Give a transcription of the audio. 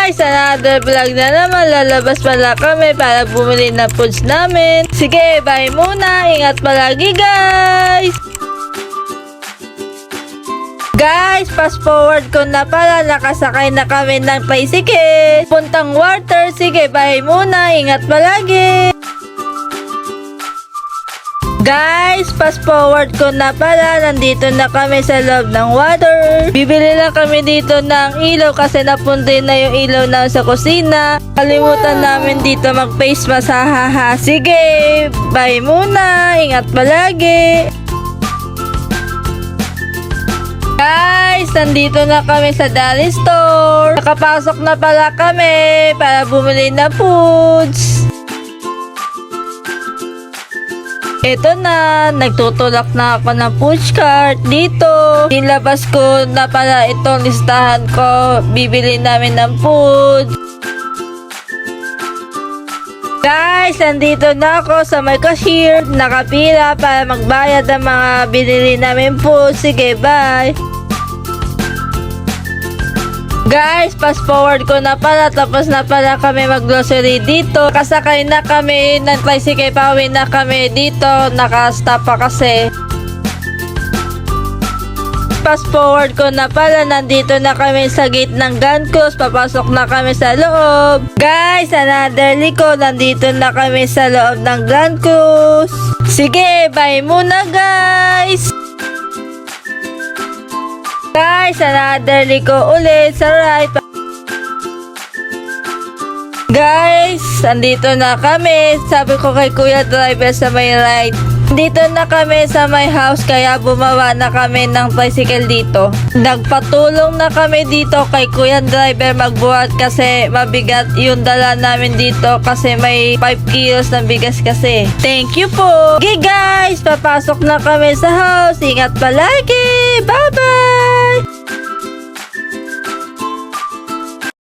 Guys, another vlog na naman. Lalabas pala kami para bumili ng foods namin. Sige, bye muna. Ingat palagi, guys. Guys, fast forward ko na pala. Nakasakay na kami ng tricycle. Puntang water. Sige, bye muna. Ingat palagi. Guys, fast forward ko na pala. Nandito na kami sa loob ng water. Bibili lang kami dito ng ilaw kasi napunta na yung ilaw na sa kusina. Kalimutan namin dito mag face mask, hahaha. Sige, bye muna. Ingat palagi. Guys, nandito na kami sa Dolly Store. Nakapasok na pala kami para bumili ng foods. Ito na, nagtutulak na ako ng push cart dito. Nilabas ko na pala itong listahan ko. Bibili namin ng food. Guys, nandito na ako sa may cashier. Nakapila para magbayad ng mga binili namin food. Sige, bye. Guys, fast forward ko na pala. Tapos na pala kami mag-grocery dito. Kasakay na kami ng tricycle. Pauwi na kami dito. Nakastop pa kasi. Fast forward ko na pala. Nandito na kami sa gate ng Gun Cruise. Papasok na kami sa loob. Guys, another liko. Nandito na kami sa loob ng Gun Cruise. Sige, bye muna, guys. Guys, another liko ulit sa right. Guys, andito na kami. Sabi ko kay Kuya Driver sa may right. Dito na kami sa my house kaya bumawa na kami ng tricycle dito. Nagpatulong na kami dito kay Kuya Driver magbuhat kasi mabigat yung dala namin dito kasi may 5 kilos ng bigas kasi. Thank you po. Okay guys, papasok na kami sa house. Ingat palagi. Bye bye.